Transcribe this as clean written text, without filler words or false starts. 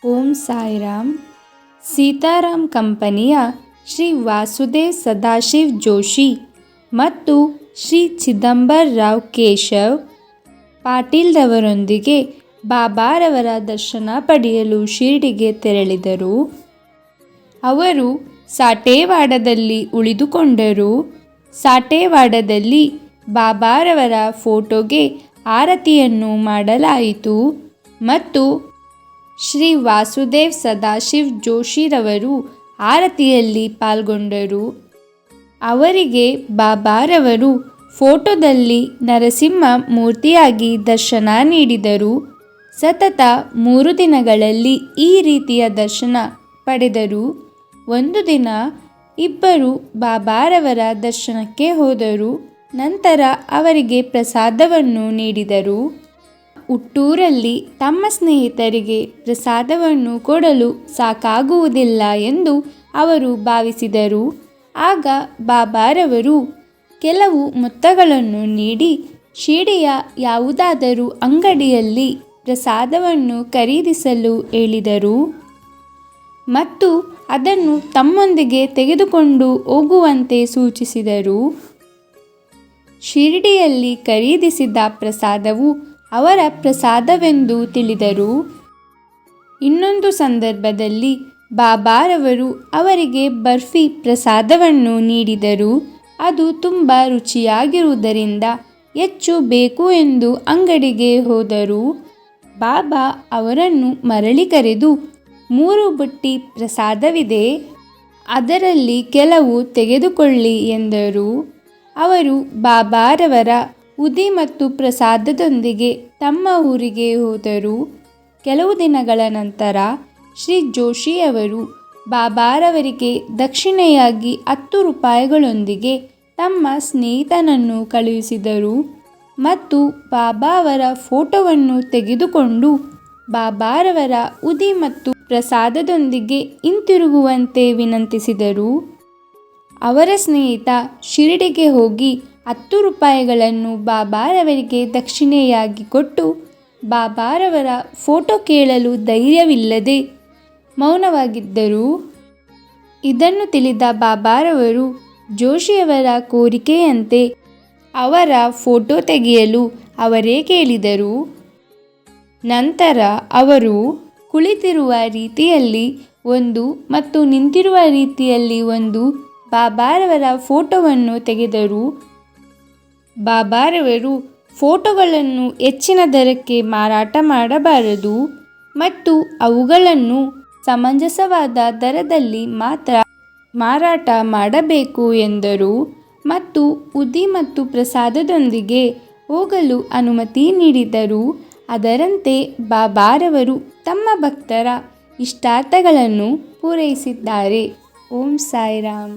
ಓಂ ಸಾಯಿರಾಮ್. ಸೀತಾರಾಮ್ ಕಂಪನಿಯ ಶ್ರೀ ವಾಸುದೇವ್ ಸದಾಶಿವ್ ಜೋಶಿ ಮತ್ತು ಶ್ರೀ ಚಿದಂಬರ್ ರಾವ್ ಕೇಶವ್ ಪಾಟೀಲ್ರವರೊಂದಿಗೆ ಬಾಬಾರವರ ದರ್ಶನ ಪಡೆಯಲು ಶಿರ್ಡಿಗೆ ತೆರಳಿದರು. ಅವರು ಸಾಟೇವಾಡದಲ್ಲಿ ಉಳಿದುಕೊಂಡರು. ಸಾಟೇವಾಡದಲ್ಲಿ ಬಾಬಾರವರ ಫೋಟೋಗೆ ಆರತಿಯನ್ನು ಮಾಡಲಾಯಿತು ಮತ್ತು ಶ್ರೀ ವಾಸುದೇವ್ ಸದಾಶಿವ್ ಜೋಶಿರವರು ಆರತಿಯಲ್ಲಿ ಪಾಲ್ಗೊಂಡರು. ಅವರಿಗೆ ಬಾಬಾರವರು ಫೋಟೋದಲ್ಲಿ ನರಸಿಂಹ ಮೂರ್ತಿಯಾಗಿ ದರ್ಶನ ನೀಡಿದರು. ಸತತ 3 ದಿನಗಳಲ್ಲಿ ಈ ರೀತಿಯ ದರ್ಶನ ಪಡೆದರು. ಒಂದು ದಿನ ಇಬ್ಬರು ಬಾಬಾರವರ ದರ್ಶನಕ್ಕೆ ಹೋದರು. ನಂತರ ಅವರಿಗೆ ಪ್ರಸಾದವನ್ನು ನೀಡಿದರು. ಹುಟ್ಟೂರಲ್ಲಿ ತಮ್ಮ ಸ್ನೇಹಿತರಿಗೆ ಪ್ರಸಾದವನ್ನು ಕೊಡಲು ಸಾಕಾಗುವುದಿಲ್ಲ ಎಂದು ಅವರು ಭಾವಿಸಿದರು. ಆಗ ಬಾಬಾರವರು ಕೆಲವು ಮೊತ್ತಗಳನ್ನು ನೀಡಿ ಶಿರ್ಡಿಯ ಯಾವುದಾದರೂ ಅಂಗಡಿಯಲ್ಲಿ ಪ್ರಸಾದವನ್ನು ಖರೀದಿಸಲು ಹೇಳಿದರು ಮತ್ತು ಅದನ್ನು ತಮ್ಮೊಂದಿಗೆ ತೆಗೆದುಕೊಂಡು ಹೋಗುವಂತೆ ಸೂಚಿಸಿದರು. ಶಿರ್ಡಿಯಲ್ಲಿ ಖರೀದಿಸಿದ ಪ್ರಸಾದವು ಅವರ ಪ್ರಸಾದವೆಂದು ತಿಳಿದರು. ಇನ್ನೊಂದು ಸಂದರ್ಭದಲ್ಲಿ ಬಾಬಾರವರು ಅವರಿಗೆ ಬರ್ಫಿ ಪ್ರಸಾದವನ್ನು ನೀಡಿದರು. ಅದು ತುಂಬ ರುಚಿಯಾಗಿರುವುದರಿಂದ ಹೆಚ್ಚು ಬೇಕು ಎಂದು ಅಂಗಡಿಗೆ ಹೋದರು. ಬಾಬಾ ಅವರನ್ನು ಮರಳಿ ಕರೆದು 3 ಬುಟ್ಟಿ ಪ್ರಸಾದವಿದೆ, ಅದರಲ್ಲಿ ಕೆಲವು ತೆಗೆದುಕೊಳ್ಳಿ ಎಂದರು. ಅವರು ಬಾಬಾರವರ ಉದಿ ಮತ್ತು ಪ್ರಸಾದದೊಂದಿಗೆ ತಮ್ಮ ಊರಿಗೆ ಹೋದರು. ಕೆಲವು ದಿನಗಳ ನಂತರ ಶ್ರೀ ಜೋಶಿಯವರು ಬಾಬಾರವರಿಗೆ ದಕ್ಷಿಣೆಯಾಗಿ 10 ರೂಪಾಯಿಗಳೊಂದಿಗೆ ತಮ್ಮ ಸ್ನೇಹಿತನನ್ನು ಕಳುಹಿಸಿದರು ಮತ್ತು ಬಾಬಾ ಅವರ ಫೋಟೋವನ್ನು ತೆಗೆದುಕೊಂಡು ಬಾಬಾರವರ ಉದಿ ಮತ್ತು ಪ್ರಸಾದದೊಂದಿಗೆ ಹಿಂತಿರುಗುವಂತೆ ವಿನಂತಿಸಿದರು. ಅವರ ಸ್ನೇಹಿತ ಶಿರ್ಡಿಗೆ ಹೋಗಿ 10 ರೂಪಾಯಿಗಳನ್ನು ಬಾಬಾರವರಿಗೆ ದಕ್ಷಿಣೆಯಾಗಿ ಕೊಟ್ಟು ಬಾಬಾರವರ ಫೋಟೋ ಕೇಳಲು ಧೈರ್ಯವಿಲ್ಲದೆ ಮೌನವಾಗಿದ್ದರು. ಇದನ್ನು ತಿಳಿದ ಬಾಬಾರವರು ಜೋಶಿಯವರ ಕೋರಿಕೆಯಂತೆ ಅವರ ಫೋಟೋ ತೆಗೆಯಲು ಅವರೇ ಕೇಳಿದರು. ನಂತರ ಅವರು ಕುಳಿತಿರುವ ರೀತಿಯಲ್ಲಿ ಒಂದು ಮತ್ತು ನಿಂತಿರುವ ರೀತಿಯಲ್ಲಿ ಒಂದು ಬಾಬಾರವರ ಫೋಟೋವನ್ನು ತೆಗೆದರು. ಬಾಬಾರವರು ಫೋಟೋಗಳನ್ನು ಹೆಚ್ಚಿನ ದರಕ್ಕೆ ಮಾರಾಟ ಮಾಡಬಾರದು ಮತ್ತು ಅವುಗಳನ್ನು ಸಮಂಜಸವಾದ ದರದಲ್ಲಿ ಮಾತ್ರ ಮಾರಾಟ ಮಾಡಬೇಕು ಎಂದರು ಮತ್ತು ಉದಿ ಮತ್ತು ಪ್ರಸಾದದೊಂದಿಗೆ ಹೋಗಲು ಅನುಮತಿ ನೀಡಿದರು. ಅದರಂತೆ ಬಾಬಾರವರು ತಮ್ಮ ಭಕ್ತರ ಇಷ್ಟಾರ್ಥಗಳನ್ನು ಪೂರೈಸಿದ್ದಾರೆ. ಓಂ ಸಾಯಿರಾಮ್.